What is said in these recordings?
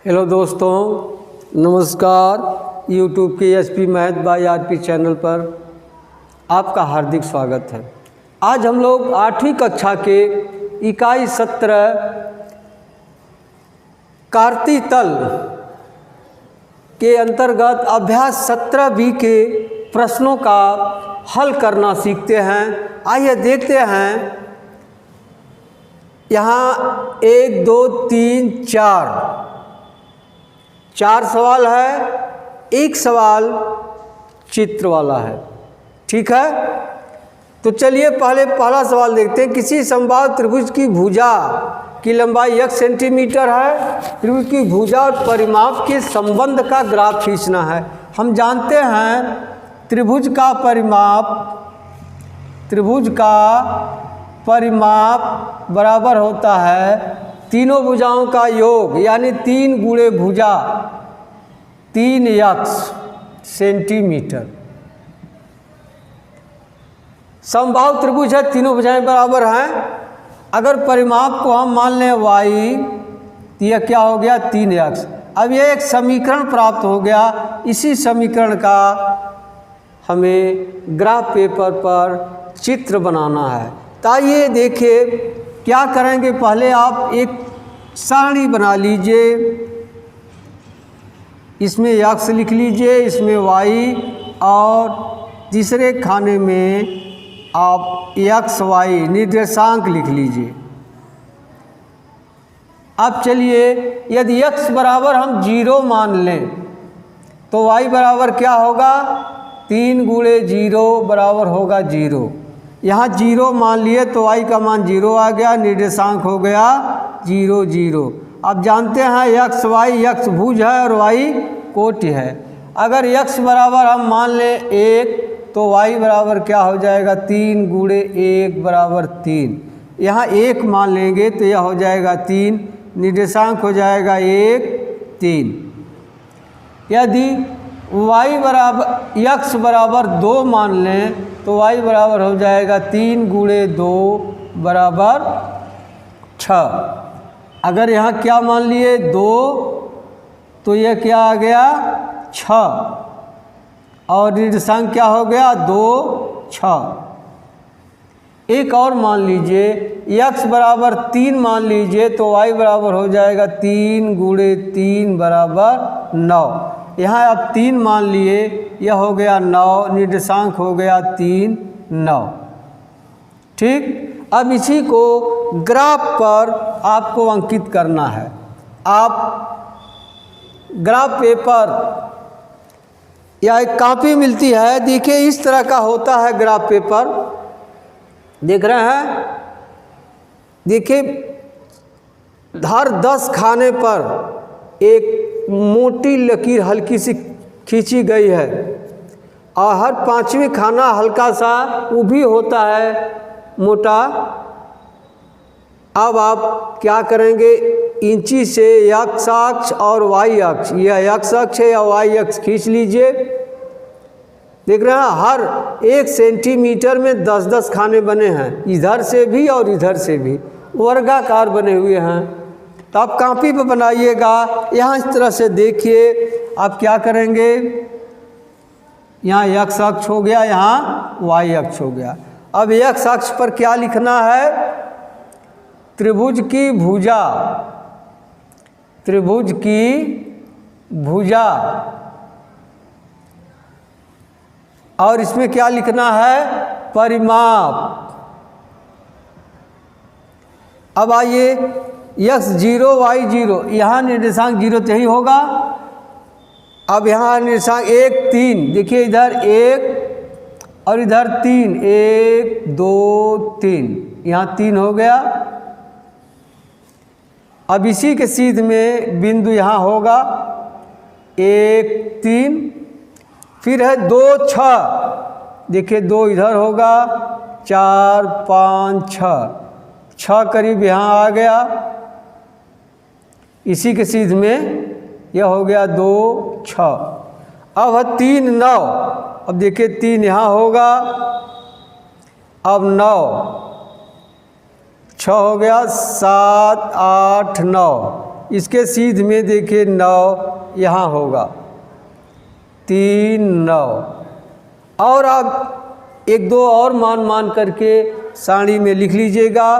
Hello दोस्तों, नमस्कार। YouTube के SP math by RP channel पर आपका हार्दिक स्वागत है। आज हम लोग 8वीं कक्षा के इकाई 17 कार्तीय तल के अंतर्गत अभ्यास 17B के प्रश्नों का हल करना सीखते हैं। आइए देखते हैं। यहाँ 1 2 3 4 सवाल है, एक सवाल चित्र वाला है। ठीक है, तो चलिए पहला सवाल देखते हैं। किसी समबाहु त्रिभुज की भुजा की लंबाई x सेंटीमीटर है। त्रिभुज की भुजा और परिमाप के संबंध का ग्राफ खींचना है। हम जानते हैं त्रिभुज का परिमाप बराबर होता है तीनों भुजाओं का योग, यानी 3 गुणे भुजा 3x सेंटीमीटर। समबाहु त्रिभुज है, तीनों भुजाएं बराबर हैं। अगर परिमाप को हम मान लें y, तो यह क्या हो गया 3x। अब यह एक समीकरण प्राप्त हो गया। इसी समीकरण का हमें ग्राफ पेपर पर चित्र बनाना है। तो आइए देखिए क्या करेंगे। पहले आप एक सारणी बना लीजिए, इसमें x लिख लीजिए, इसमें y, और तीसरे खाने में आप x y निर्देशांक लिख लीजिए। अब चलिए, यदि x बराबर हम 0 मान लें तो y बराबर क्या होगा 3 गुणे 0 बराबर होगा 0। यहाँ 0 मान लिए तो y का मान 0 आ गया, निर्देशांक हो गया 0 0। अब जानते हैं x भुज है और y कोटि है। अगर x बराबर हम मान लें 1 तो y बराबर क्या हो जाएगा 3 गुणे 1 बराबर 3। यहाँ 1 मान लेंगे तो यह हो जाएगा 3, निर्देशांक हो जाएगा 1 3। यदि x बराबर 2 मान लें तो y बराबर हो जाएगा 3 गुणे 2 बराबर 6। अगर यहाँ क्या मान लिए 2, तो यह क्या आ गया 6, और निर्देशांक क्या हो गया 2 6। एक और मान लीजिए, x बराबर 3 मान लीजिए तो y बराबर हो जाएगा 3 गुणे 3 बराबर 9। यहाँ आप 3 मान लिए, यह हो गया 9, निर्देशांक हो गया 3 9। ठीक, अब इसी को ग्राफ पर आपको अंकित करना है। आप ग्राफ पेपर या एक कॉपी मिलती है, देखिए इस तरह का होता है ग्राफ पेपर। देख रहे हैं, देखिए हर 10 खाने पर एक मोटी लकीर हल्की सी खींची गई है, और हर 5वें खाना हल्का सा वो भी होता है मोटा। अब आप क्या करेंगे, इंची से x अक्ष और y अक्ष, यह x अक्ष है या y अक्ष खींच लीजिए। देख रहे हैं हर 1 सेंटीमीटर में 10-10 खाने बने हैं, इधर से भी और इधर से भी वर्गाकार बने हुए हैं। तो आप कॉपी पर बनाइएगा। यहाँ इस तरह से देखिए, आप क्या करेंगे, यहाँ x अक्ष हो गया, यहाँ y अक्ष हो गया। अब x अक्ष पर क्या लिखना है, त्रिभुज की भुजा, और इसमें क्या लिखना है परिमाप। अब आइए x 0 y 0, यहाँ निर्देशांक 0 तो यही होगा। अब यहाँ निर्देशांक 1 3, देखिए इधर 1 और इधर 3, 1 2 3, यहाँ 3 हो गया। अब इसी के सीध में बिंदु यहाँ होगा 1 3, फिर है 2 6, देखिए 2 इधर होगा, 4 5 6 करीब यहाँ आ गया। इसी के सीध में यह हो गया 2 6। अब है 3 9, अब देखिए 3 यहाँ होगा, अब 9 6 हो गया, 7 8 9, इसके सीध में देखिए 9 यहाँ होगा, 3 9। और आप एक दो और मान करके सारणी में लिख लीजिएगा।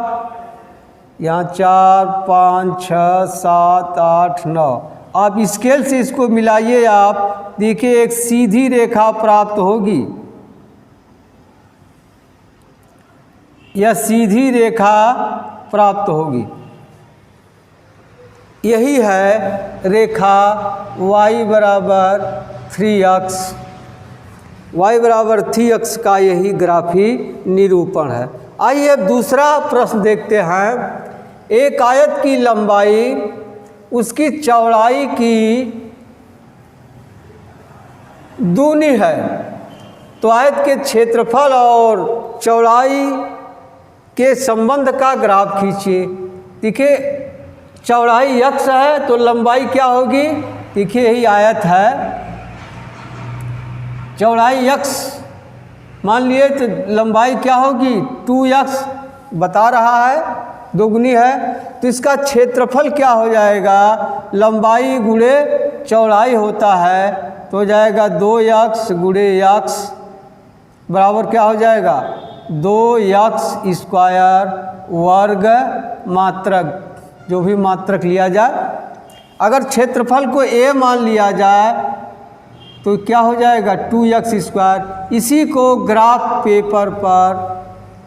यहाँ 4 5 6 7 8 9। आप स्केल से इसको मिलाइए, आप देखिए एक सीधी रेखा प्राप्त होगी। यह सीधी रेखा प्राप्त होगी। यही है रेखा y बराबर 3x। y बराबर 3x का यही ग्राफी निरूपण है। आइए अब दूसरा प्रश्न देखते हैं। एक आयत की लंबाई उसकी चौड़ाई की दूनी है, तो आयत के क्षेत्रफल और चौड़ाई के संबंध का ग्राफ खींचिए। देखिए चौड़ाई x है तो लंबाई क्या होगी? देखिए यही आयत है, चौड़ाई x मान लिए तो लंबाई क्या होगी? 2x बता रहा है, दोगुनी है। तो इसका क्षेत्रफल क्या हो जाएगा? लंबाई गुणे चौड़ाई होता है, तो हो जाएगा 2x गुणे x बराबर क्या हो जाएगा? 2x स्क्वायर वर्ग मात्रक, जो भी मात्रक लिया जाए। अगर क्षेत्रफल को a मान लिया जाए तो क्या हो जाएगा? 2x square. इसी को ग्राफ पेपर पर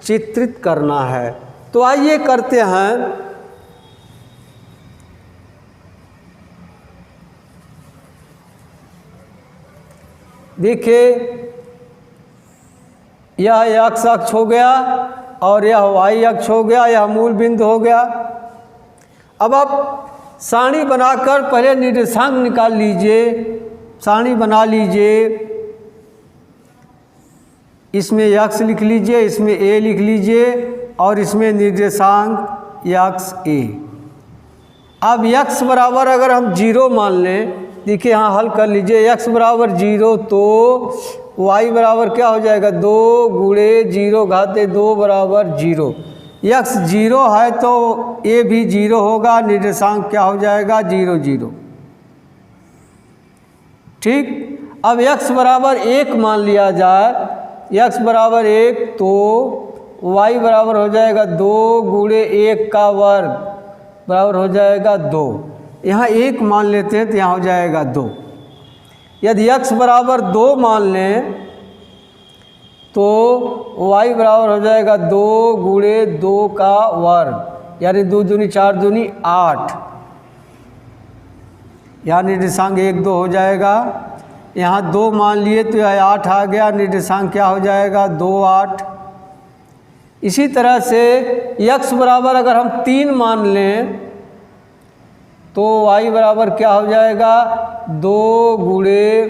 चित्रित करना है, तो आइए करते हैं। देखिए यह x अक्ष हो गया और यह y अक्ष हो गया, यह मूल बिंदु हो गया। अब आप सारणी बनाकर पहले निर्देशांक निकाल लीजिए, सारणी बना लीजिए। इसमें x लिख लीजिए, इसमें a लिख लीजिए और इसमें निर्देशांक x a। अब x बराबर अगर हम 0 मान लें, देखिए यहाँ हल कर लीजिए। x बराबर 0 तो y बराबर क्या हो जाएगा? 2 गुणे 0 घाते 2 बराबर 0। x 0 है तो a भी 0 होगा, निर्देशांक क्या हो जाएगा? 0 0। ठीक। अब x बराबर 1 मान लिया जाए, x बराबर 1 तो y बराबर हो जाएगा 2 गुणे 1 का वर्ग बराबर हो जाएगा 2। यहाँ 1 मान लेते हैं तो यहाँ हो जाएगा 2। यदि x बराबर 2 मान लें तो y बराबर हो जाएगा 2 गुणे 2 का वर्ग, यानी 2 दूनी 4 दूनी 8। यहाँ निर्देशांक 1 2 हो जाएगा। यहाँ 2 मान लिए तो यह 8 आ गया, निर्देशांक क्या हो जाएगा? 2 8। इसी तरह से x बराबर अगर हम 3 मान लें तो y बराबर क्या हो जाएगा? 2 गुणे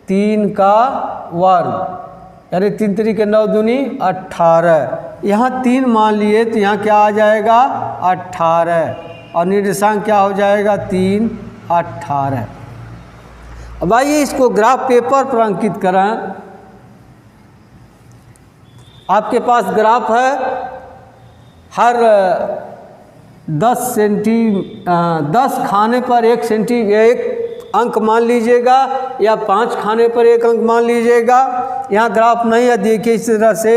3 का वर्ग, यानी 3 3 के 9 दूनी 18। यहाँ 3 मान लिए तो यहाँ क्या आ जाएगा? 18 और निर्देशांक क्या हो जाएगा? 3 18। अब आइए इसको ग्राफ पेपर पर अंकित करें। आपके पास ग्राफ है, हर 10 खाने पर 1 अंक मान लीजिएगा, या 5 खाने पर 1 अंक मान लीजिएगा। यहाँ ग्राफ नहीं है, देखिए इस तरह से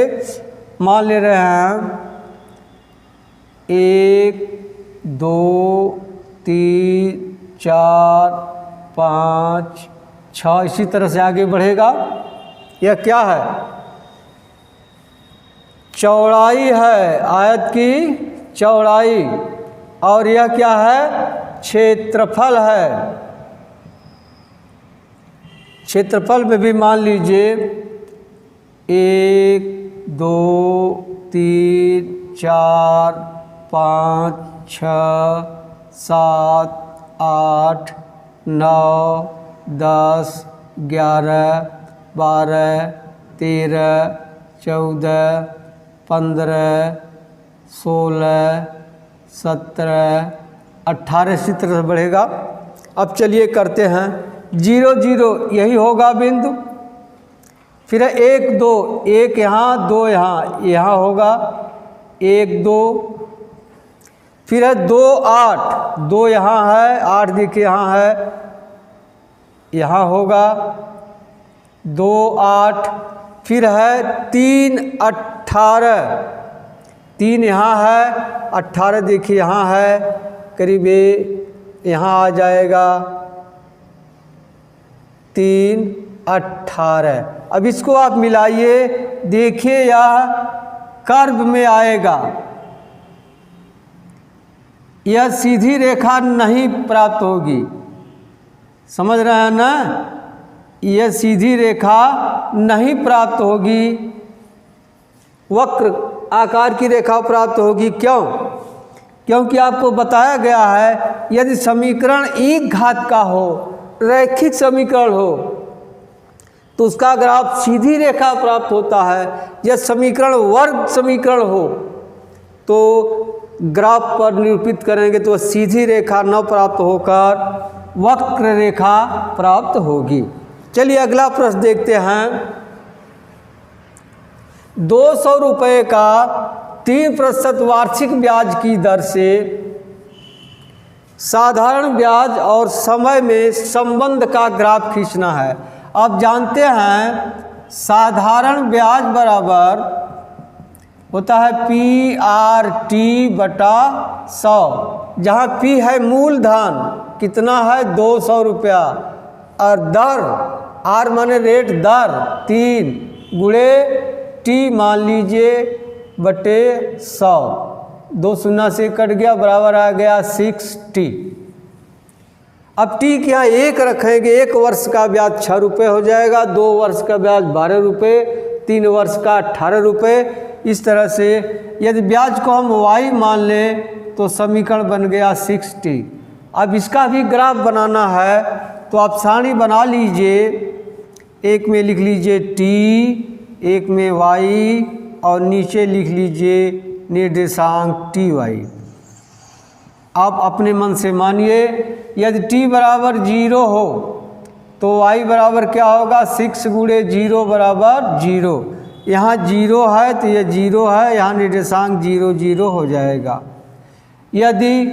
मान ले रहे हैं 1 2 3 4 5 6, इसी तरह से आगे बढ़ेगा। यह क्या है? चौड़ाई है, आयत की चौड़ाई। और यह क्या है? क्षेत्रफल है। क्षेत्रफल में भी मान लीजिए 1 2 3 4 5 6 7 8 9 10 11 12 13 14 15 16 17 18 इसी तरह से बढ़ेगा। अब चलिए करते हैं। 0 0 यही होगा बिंदु, फिर 1 2 1 यहाँ 2 यहाँ, यहाँ होगा 1 2। फिर है 2 8, 2 यहाँ है, 8 देखिए यहाँ है, यहाँ होगा 2 8। फिर है 3 18, 3 यहाँ है, 18 देखिए यहाँ है, करीब यहाँ आ जाएगा 3 18। अब इसको आप मिलाइए, देखिए यह कर्व में आएगा, यह सीधी रेखा नहीं प्राप्त होगी, समझ रहे हैं ना, यह सीधी रेखा नहीं प्राप्त होगी, वक्र आकार की रेखा प्राप्त होगी। क्यों? क्योंकि आपको बताया गया है यदि समीकरण एक घात का हो, रैखिक समीकरण हो, तो उसका ग्राफ सीधी रेखा प्राप्त होता है। यह समीकरण वर्ग समीकरण हो तो ग्राफ पर निरूपित करेंगे तो सीधी रेखा न प्राप्त होकर वक्र रेखा प्राप्त होगी। चलिए अगला प्रश्न देखते हैं। 200 रुपये का 3% वार्षिक ब्याज की दर से साधारण ब्याज और समय में संबंध का ग्राफ खींचना है। आप जानते हैं साधारण ब्याज बराबर होता है PRT/100, जहाँ P है मूलधन, कितना है 200 रुपया, और दर R माने रेट, दर 3 गुणे T मान लीजिए बटे 100, 2 शून्य से कट गया, बराबर आ गया 60। अब T क्या 1 रखेंगे, 1 वर्ष का ब्याज 6 रुपये हो जाएगा, 2 वर्ष का ब्याज 12 रुपये, 3 वर्ष का 18 रुपये। इस तरह से यदि ब्याज को हम y मान लें तो समीकरण बन गया 60। अब इसका भी ग्राफ बनाना है तो आप सारणी बना लीजिए, एक में लिख लीजिए t, एक में y और नीचे लिख लीजिए निर्देशांक ty। आप अपने मन से मानिए, यदि t बराबर 0 हो तो y बराबर क्या होगा, 6 गुणे 0 बराबर 0। यहाँ 0 है तो ये 0 है, यहाँ निर्देशांक 0 0 हो जाएगा। यदि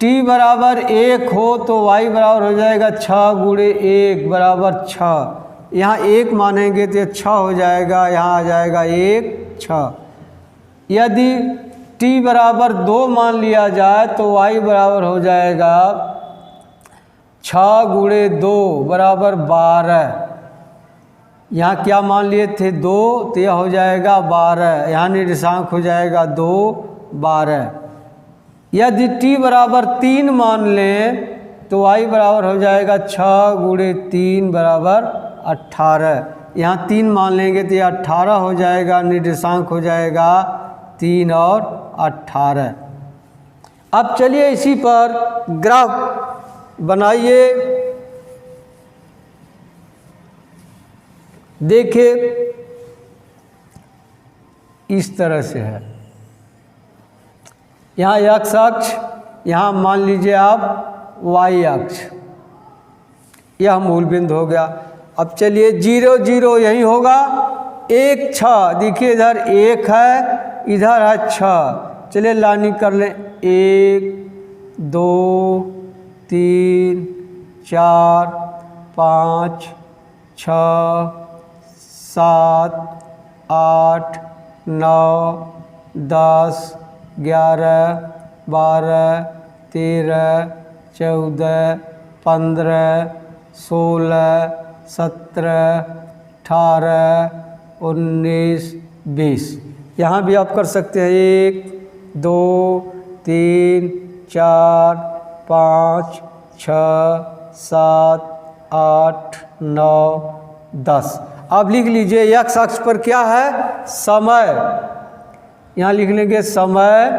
t बराबर 1 हो तो y बराबर हो जाएगा 6 गुणे 1 बराबर 6। यहाँ 1 मानेंगे तो 6 हो जाएगा, यहाँ आ जाएगा 1 6। यदि t बराबर 2 मान लिया जाए तो y बराबर हो जाएगा 6 गुणे 2 बराबर 12। यहाँ क्या मान लिए थे 2, तो यह हो जाएगा 12, यहाँ निर्देशांक हो जाएगा 2 12। यदि t बराबर 3 मान लें तो y बराबर हो जाएगा 6 गुणे 3 बराबर 18। यहाँ 3 मान लेंगे तो यह 18 हो जाएगा, निर्देशांक हो जाएगा 3 और 18। अब चलिए इसी पर ग्राफ बनाइए। देखिए इस तरह से है, यहाँ x अक्ष, यहाँ मान लीजिए आप y अक्ष, यह मूल बिंदु हो गया। अब चलिए 0 0 यही होगा, 1 6, देखिए इधर 1 है, इधर है 6। चलिए लानी कर लें, 1 2 3 4 5 6 7 8 9 10 11 12 13 14 15 16 17 18 19 20। यहाँ भी आप कर सकते हैं 1 2 3 4 5 6 7 8 9 10। अब लिख लीजिए x अक्ष पर क्या है, समय, यहाँ लिख लेंगे समय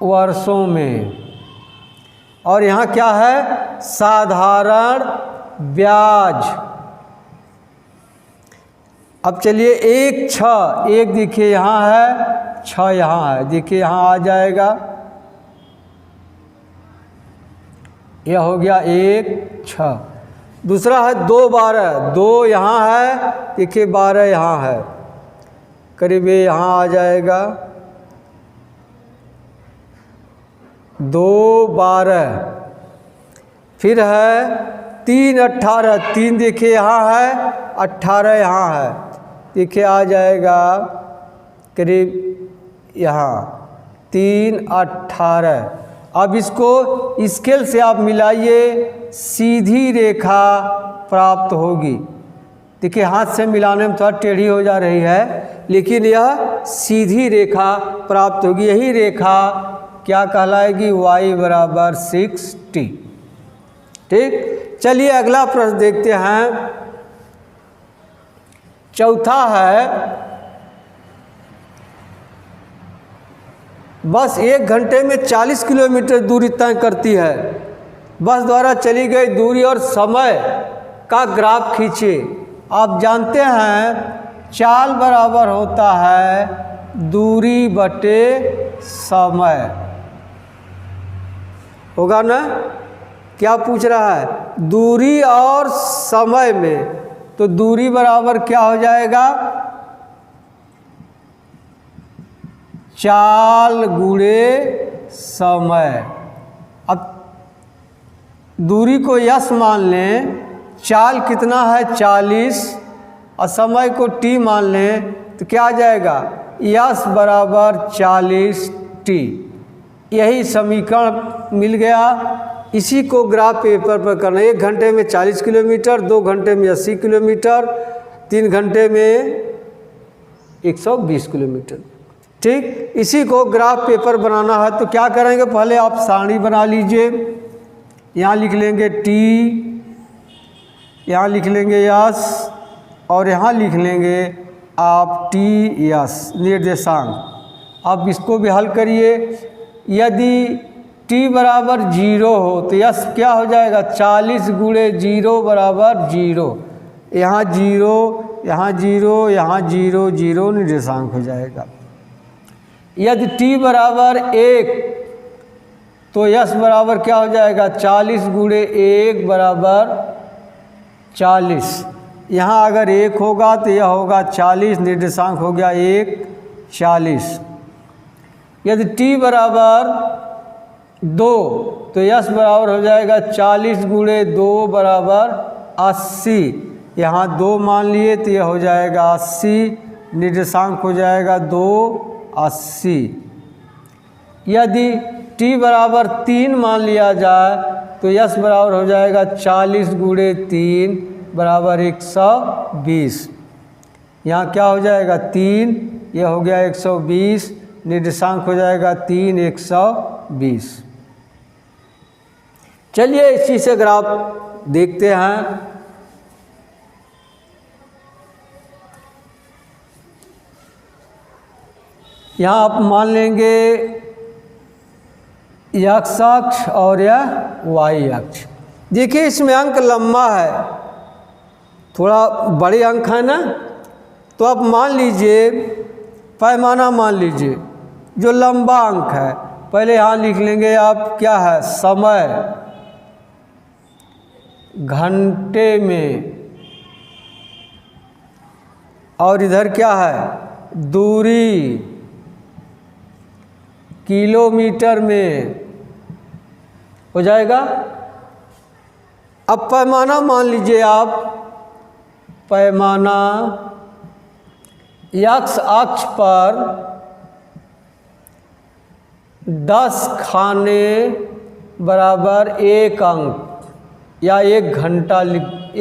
वर्षों में, और यहाँ क्या है साधारण ब्याज। अब चलिए 1 6, 1 देखिए यहाँ है, 6 यहाँ है, देखिए यहाँ आ जाएगा, यह हो गया 1 6। दूसरा है 2 12, 2 यहाँ है, देखिए 12 यहाँ है, करीब यहाँ आ जाएगा, 2 12, फिर है 3 18, 3 देखिए यहाँ है, 18 यहाँ है, देखिए आ जाएगा करीब यहाँ 3 18। अब इसको स्केल से आप मिलाइए, सीधी रेखा प्राप्त होगी। देखिए हाथ से मिलाने में थोड़ा टेढ़ी हो जा रही है, लेकिन यह सीधी रेखा प्राप्त होगी। यही रेखा क्या कहलाएगी? y बराबर 60। ठीक, चलिए अगला प्रश्न देखते हैं। चौथा है, बस 1 घंटे में 40 किलोमीटर दूरी तय करती है। बस द्वारा चली गई दूरी और समय का ग्राफ खींचिए। आप जानते हैं चाल बराबर होता है दूरी बटे समय, होगा ना? क्या पूछ रहा है? दूरी और समय में, तो दूरी बराबर क्या हो जाएगा? चाल गुणे समय। अब दूरी को यस मान लें, चाल कितना है 40, और समय को टी मान लें, तो क्या आ जाएगा? यस बराबर 40t। यही समीकरण मिल गया। इसी को ग्राफ पेपर पर करना। 1 घंटे में 40 किलोमीटर, 2 घंटे में 80 किलोमीटर, 3 घंटे में 120 किलोमीटर। ठीक, इसी को ग्राफ पेपर बनाना है तो क्या करेंगे? पहले आप सारणी बना लीजिए। यहाँ लिख लेंगे t, यहाँ लिख लेंगे यस, और यहाँ लिख लेंगे आप टी यस निर्देशांक। अब इसको भी हल करिए। यदि t बराबर 0 हो तो यस क्या हो जाएगा? 40 गुणे 0 बराबर 0। यहाँ 0, यहाँ 0, यहाँ 0, 0 निर्देशांक हो जाएगा। यदि t बराबर 1 तो यस बराबर क्या हो जाएगा? 40 गुणे 1 बराबर 40। यहाँ अगर 1 होगा तो यह होगा 40, निर्देशांक हो गया 1 40। यदि t बराबर 2 तो यस बराबर हो जाएगा 40 गुणे 2 बराबर 80। यहाँ 2 मान लिए तो यह हो जाएगा 80, निर्देशांक हो जाएगा 2 80। यदि t बराबर 3 मान लिया जाए तो यस बराबर हो जाएगा 40 गुणे 3 बराबर 120। यहाँ क्या हो जाएगा? 3, यह हो गया 120, निर्देशांक हो जाएगा 3 120। चलिए इसी से ग्राफ देखते हैं। यहाँ आप मान लेंगे x अक्ष और यह y अक्ष। देखिए इसमें अंक लंबा है, थोड़ा बड़े अंक है ना, तो आप मान लीजिए पैमाना मान लीजिए जो लंबा अंक है। पहले यहाँ लिख लेंगे आप क्या है? समय घंटे में, और इधर क्या है? दूरी किलोमीटर में हो जाएगा। अब पैमाना मान लीजिए आप, पैमाना x अक्ष पर 10 खाने बराबर 1 अंक या 1 घंटा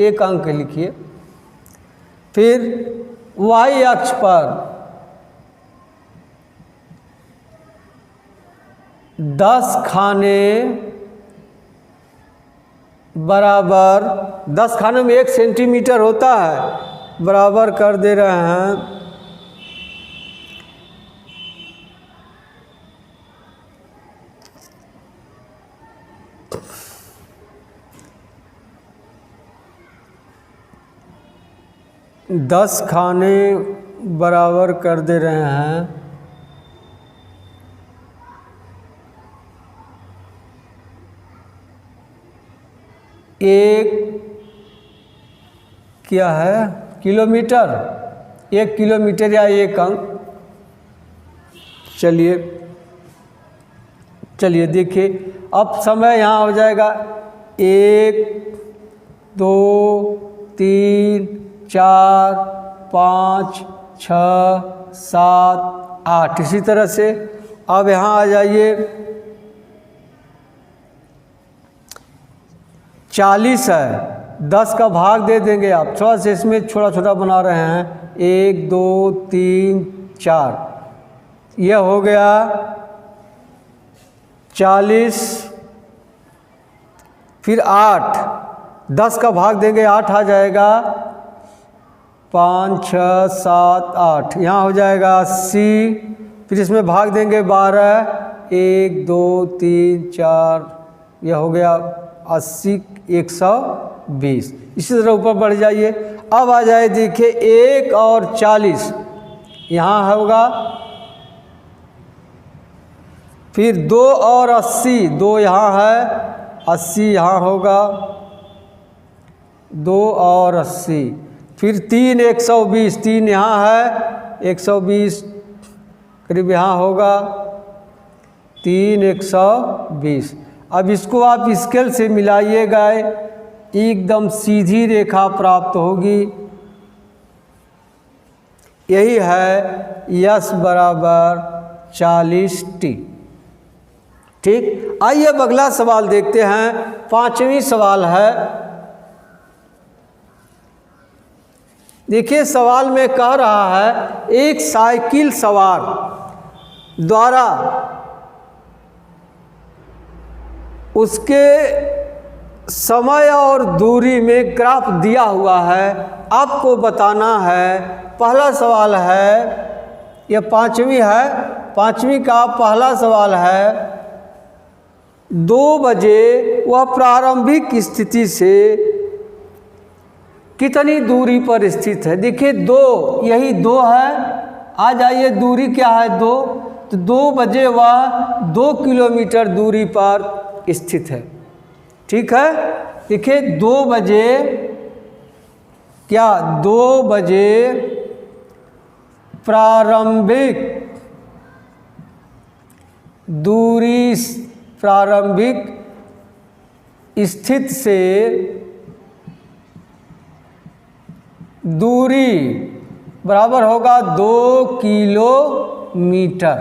1 अंक लिखिए। फिर y अक्ष पर 10 खाने बराबर, 10 खाने में 1 सेंटीमीटर होता है, बराबर कर दे रहे हैं 10 खाने बराबर कर दे रहे हैं एक क्या है किलोमीटर, 1 किलोमीटर या 1 अंक। चलिए चलिए देखिए, अब समय यहाँ हो जाएगा 1 2 3 4 5 6 7 8। इसी तरह से अब यहाँ आ जाइए, 40 है, 10 का भाग दे देंगे आप। थोड़ा सा इसमें छोटा छोटा बना रहे हैं, 1 2 3 4, यह हो गया 40। फिर 8, 10 का भाग देंगे 8 आ जाएगा, 5 6 7 8, यहाँ हो जाएगा 80। फिर इसमें भाग देंगे 12, 1 2 3 4, यह हो गया 80, 120। इसी तरह ऊपर बढ़ जाइए। अब आ जाए देखिए 1 और 40, यहाँ होगा। फिर 2 और 80, 2 यहाँ है, 80 यहाँ होगा, 2 और 80। फिर 3 120, 3 यहाँ है, 120 करीब यहाँ होगा, 3 120। अब इसको आप स्केल से मिलाइएगा, एकदम सीधी रेखा प्राप्त होगी। यही है यस बराबर 40t। ठीक, आइए अब अगला सवाल देखते हैं। 5वीं सवाल है। देखिए सवाल में कह रहा है, एक साइकिल सवार द्वारा उसके समय और दूरी में ग्राफ दिया हुआ है, आपको बताना है। पहला सवाल है, यह 5वीं है, 5वीं का पहला सवाल है, 2 बजे वह प्रारंभिक स्थिति से कितनी दूरी पर स्थित है। देखिए 2, यही 2 है। आ जाइए, दूरी क्या है 2, तो 2 बजे वह 2 किलोमीटर दूरी पर स्थित है। ठीक है, देखिए 2 बजे क्या, 2 बजे प्रारंभिक दूरी, प्रारंभिक स्थित से दूरी बराबर होगा 2 किलोमीटर।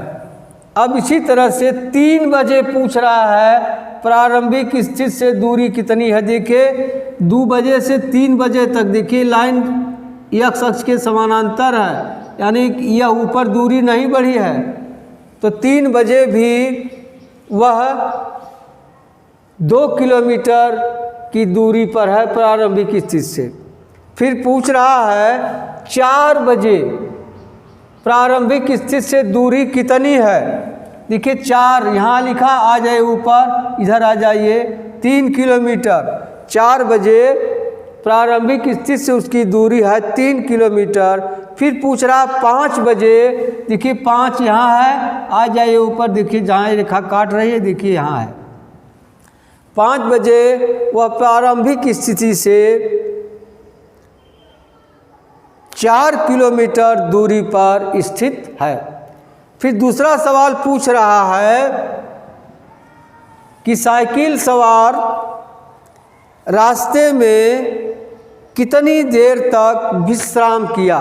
अब इसी तरह से 3 बजे पूछ रहा है, प्रारंभिक स्थिति से दूरी कितनी है। देखिए 2 बजे से 3 बजे तक, देखिए लाइन x अक्ष के समानांतर है, यानी यह ऊपर दूरी नहीं बढ़ी है। तो 3 बजे भी वह 2 किलोमीटर की दूरी पर है प्रारंभिक स्थिति से। फिर पूछ रहा है 4 बजे प्रारंभिक स्थिति से दूरी कितनी है। देखिए 4 यहाँ लिखा, आ जाए ऊपर, इधर आ जाइए, 3 किलोमीटर। 4 बजे प्रारंभिक स्थिति से उसकी दूरी है 3 किलोमीटर। फिर पूछ रहा 5 बजे, देखिए 5 यहाँ है, आ जाइए ऊपर, देखिए जहाँ रेखा काट रही है, देखिए यहाँ है। 5 बजे वह प्रारंभिक स्थिति से 4 किलोमीटर दूरी पर स्थित है। फिर दूसरा सवाल पूछ रहा है कि साइकिल सवार रास्ते में कितनी देर तक विश्राम किया।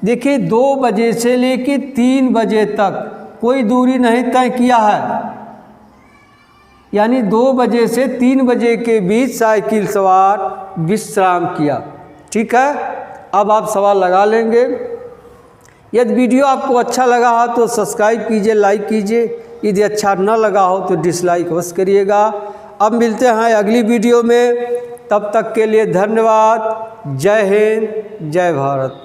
देखिए 2 बजे से लेकर 3 बजे तक कोई दूरी नहीं तय किया है, यानी 2 बजे से 3 बजे के बीच साइकिल सवार विश्राम किया। ठीक है, अब आप सवाल लगा लेंगे। यदि वीडियो आपको अच्छा लगा हो तो सब्सक्राइब कीजिए, लाइक कीजिए। यदि अच्छा न लगा हो तो डिसलाइक अवश्य करिएगा। अब मिलते हैं अगली वीडियो में, तब तक के लिए धन्यवाद। जय हिंद, जय भारत।